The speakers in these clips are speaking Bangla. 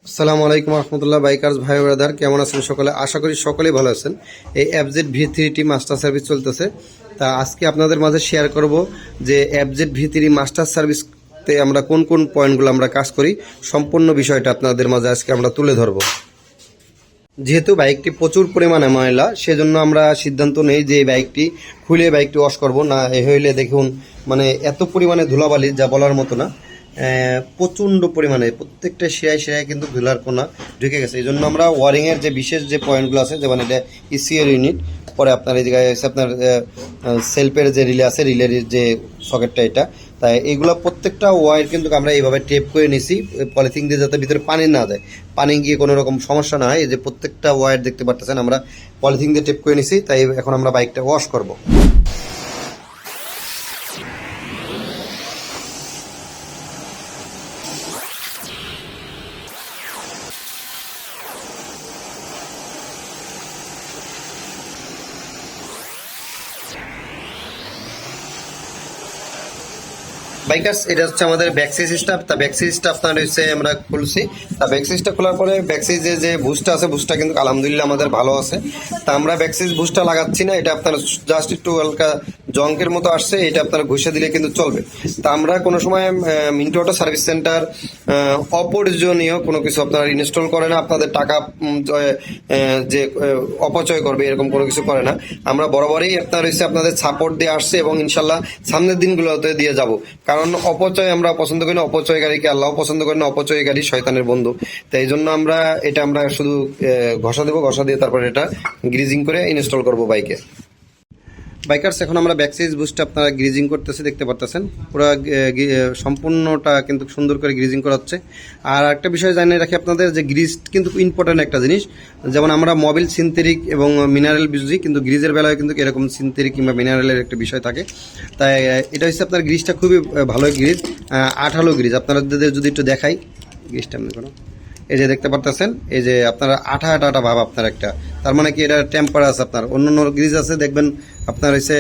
আসসালামু আলাইকুম রহমতুল্লাহ। বাইকার্স ভাই ব্রাদার, কেমন আছেন সকলে? আশা করি সকলেই ভালো আছেন। এই এফজেড ভি3টি মাস্টার সার্ভিস চলতেছে, তা আজকে আপনাদের মাঝে শেয়ার করব যে এফজেড ভি3 মাস্টার সার্ভিসতে আমরা কোন কোন পয়েন্টগুলো আমরা কাজ করি, সম্পূর্ণ বিষয়টা আপনাদের মাঝে আজকে আমরা তুলে ধরব। যেহেতু বাইকটি প্রচুর পরিমাণে ময়লা, সেজন্য আমরা সিদ্ধান্ত নেই যে এই বাইকটি খুলে বাইকটি ওয়াশ করব না। এ হইলে দেখুন মানে এত পরিমাণে ধুলাবালি যা বলার মতো না। প্রচণ্ড পরিমাণে প্রত্যেকটা শিরায় শিরায় কিন্তু ধুলার কোনা ঢুকে গেছে। এই জন্য আমরা ওয়ারিংয়ের যে বিশেষ যে পয়েন্টগুলো আছে, যেমন এটা ইসিএর ইউনিট, পরে আপনার এই জায়গায় আছে আপনার সেলফের যে রিলে আছে, রিলের যে সকেটটা এটা, তাই এইগুলো প্রত্যেকটা ওয়ার কিন্তু আমরা এইভাবে টেপ করে নিছি পলিথিন দিয়ে, যাতে ভিতরে পানি না যায়, পানি গিয়ে কোনো রকম সমস্যা না হয়। এই যে প্রত্যেকটা ওয়ার দেখতে পাচ্ছেন আমরা পলিথিন দিয়ে টেপ করে নিছি। তাই এখন আমরা বাইকটা ওয়াশ করব। বাইকার্স, এটা হচ্ছে আমাদের ব্যাকসাইজ স্টাফ। তা ব্যাকসাইজটা আপনার হচ্ছে আমরা খুলছি। তা ব্যাকসাইজটা খোলার পরে ব্যাকসাইজে যে বুস্টটা আছে, বুস্টটা কিন্তু আলহামদুলিল্লাহ আমাদের ভালো আছে। তা আমরা ব্যাকসাইজ বুস্টটা লাগাচ্ছি না, এটা আপনার জাস্ট একটু হালকা জঙ্কের মতো আসছে, এটা আপনার ঘষে দিলে কিন্তু চলবে। তা আমরা কোনো সময় মিন্টু অটো সার্ভিস সেন্টার অপ্রয়োজনীয় কোনো কিছু আপনার ইনস্টল করে না, আপনাদের টাকা যে অপচয় করবে এরকম কোনো কিছু করে না। আমরা বরাবরই আপনার হচ্ছে আপনাদের সাপোর্ট দিয়ে আসছে এবং ইনশাল্লাহ সামনের দিনগুলোতে দিয়ে যাব। কারণ অপচয় আমরা পছন্দ করি না, অপচয়কারীকে আল্লাহ পছন্দ করেন না, অপচয়কারী শয়তানের বন্ধু। তাই এই জন্য আমরা শুধু ঘষা দেবো, ঘষা দিয়ে তারপরে এটা গ্রিজিং করে ইনস্টল করব বাইকে। বাইকার্স, এখন আমরা ব্যাকসাইজ বুস্টে আপনারা গ্রিজিং করতেছে দেখতে পারতেছেন। পুরো সম্পূর্ণটা কিন্তু সুন্দর করে গ্রিজিং করা হচ্ছে। আর একটা বিষয় জানিয়ে রাখি আপনাদের, যে গ্রিজ কিন্তু ইম্পর্টেন্ট একটা জিনিস। যেমন আমরা মোবিল সিনথেটিক এবং মিনারেল বুঝি, কিন্তু গ্রিজের বেলায় কিন্তু এরকম সিনথেটিক কিংবা মিনারেলের একটা বিষয় থাকে। তাই এটা হচ্ছে আপনার গ্রিজটা খুবই ভালো গ্রিজ, আঠালো গ্রিজ। আপনাদের যদি একটু দেখাই গ্রিজটা মনে করো, এই যে দেখতে পারতেছেন, এই যে আপনার আঠা আঠা আঠা ভাব আপনার একটা, তার মানে কি এটা টেম্পার আছে। আপনার অন্য অন্য গ্রিজ আছে দেখবেন আপনার হচ্ছে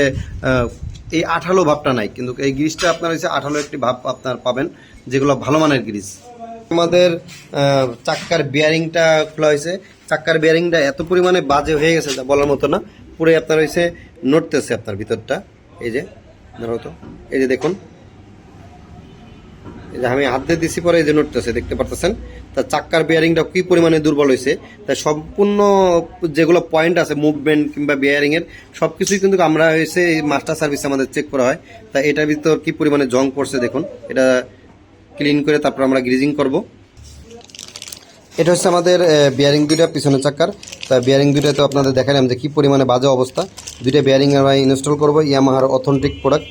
এই আঠালো ভাবটা নাই, কিন্তু এই গ্রিজটা আপনার হচ্ছে আঠালো একটি ভাব আপনার পাবেন, যেগুলো ভালো মানের গ্রিজ। আমাদের চাক্কার বিয়ারিংটা খোলা হয়েছে। চাক্কার বিয়ারিংটা এত পরিমাণে বাজে হয়ে গেছে তা বলার মতো না। পুরো আপনার হয়েছে নড়তেছে আপনার ভিতরটা। এই যে ধরো তো, এই যে দেখুন, আমি হাত দিয়ে দিছি পরে এই যে নড়তেছে দেখতে পারতেছেন। তা চাক্কার বিয়ারিংটা কি পরিমাণে দুর্বল হয়েছে, তাই সম্পূর্ণ যেগুলো পয়েন্ট আছে মুভমেন্ট কিংবা বিয়ারিং এর সবকিছুই কিন্তু আমরা হয়েছে এই মাস্টার সার্ভিস আমাদের চেক করা হয়। তা এটার ভিতর কি পরিমাণে জং পড়ছে দেখুন, এটা ক্লিন করে তারপর আমরা গ্রিজিং করব। এটা হচ্ছে আমাদের বিয়ারিং দুইটা পিছনের চাক্কার। তা বিয়ারিং দুইটা তো আপনাদের দেখালাম যে কি পরিমাণে বাজে অবস্থা। দুইটা বিয়ারিং আমরা ইনস্টল করবো, ইয়ামাহার অথেন্টিক প্রোডাক্ট।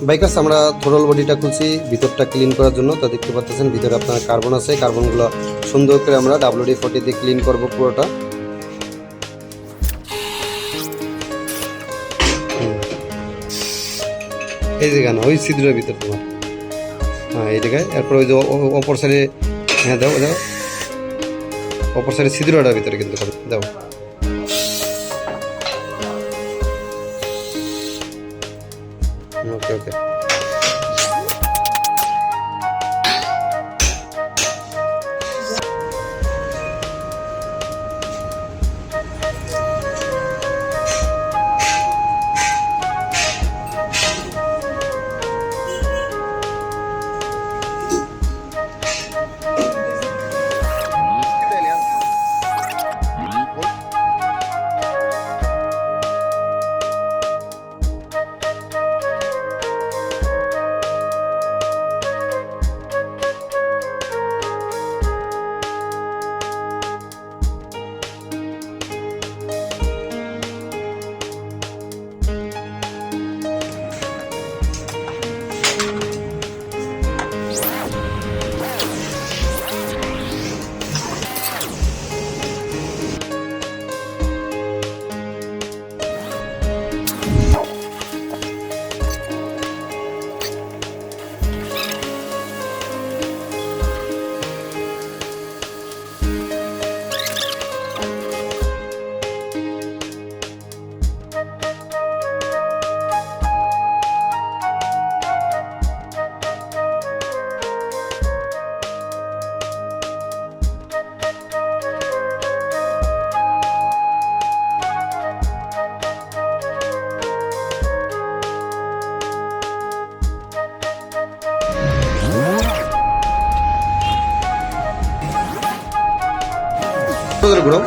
বাইকার্স, আমরা থ্রোটল বডিটা খুলছি ভিতরটা ক্লিন করার জন্য। তা দেখতে পাচ্ছেন ভিতরে আপনার কার্বন আছে, কার্বনগুলো সুন্দর করে আমরা WD-40 দিয়ে ক্লিন করব পুরোটা। এই যে গান ওই ছিদ্রের ভিতর তোমার, হ্যাঁ এই জায়গায়। এরপর ওই যে অপর সাইডে, হ্যাঁ দাও দাও, অপর সাইডে ছিদ্রটার ভিতরে কিন্তু দাও। ওকে ওকে। ঘুরো।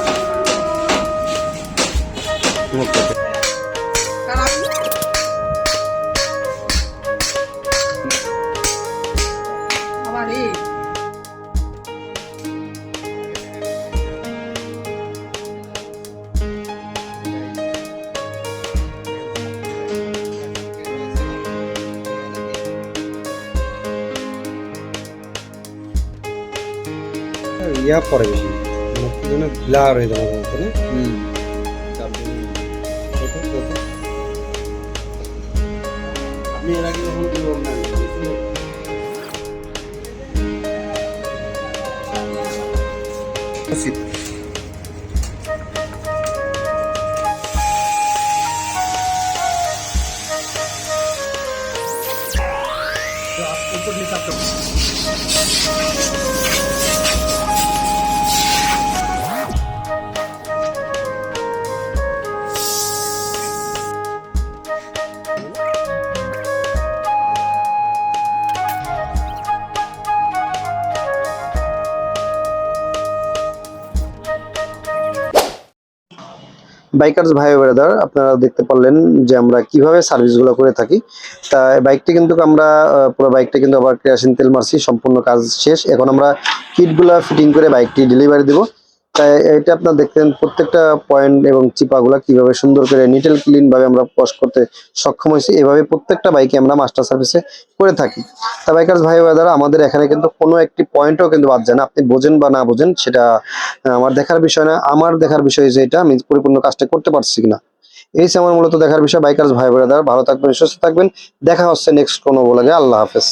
ইয়া পরে বেশি ব্লার হয়ে যাবে না। আপনি এর আগে কখনো কি বলবেন? বাইকার্স ভাই ব্রাদার, আপনারা দেখতে পারলেন যে আমরা কিভাবে সার্ভিসগুলো করে থাকি। তা বাইকটি কিন্তু আমরা পুরো বাইকটা কিন্তু আবার কেরোসিন তেল মারছি, সম্পূর্ণ কাজ শেষ। এখন আমরা কিটগুলা ফিটিং করে বাইকটি ডেলিভারি দিব। তাই এটা আপনারা দেখতেন প্রত্যেকটা পয়েন্ট এবং চিপাগুলা কিভাবে সুন্দর করে নিটেল ক্লিন ভাবে আমরা ওয়াশ করতে সক্ষম হয়েছি। এভাবে প্রত্যেকটা বাইকে আমরা মাস্টার সার্ভিসে করে থাকি। তা বাইকার্স ভাই ব্রাদার, আমাদের এখানে কিন্তু কোনো একটি পয়েন্টও কিন্তু বাদ যায় না। আপনি বোঝেন বা না বোঝেন সেটা আমার দেখার বিষয় না, আমার দেখার বিষয় যে এটা আমি পরিপূর্ণ কাজটা করতে পারছি কিনা, এই আমার মূলত দেখার বিষয়। বাইকার্স ভাই ব্রাদার, ভালো থাকবেন, সুস্থ থাকবেন। দেখা হচ্ছে নেক্সট কোনো ব্লগে। আল্লাহ হাফেজ।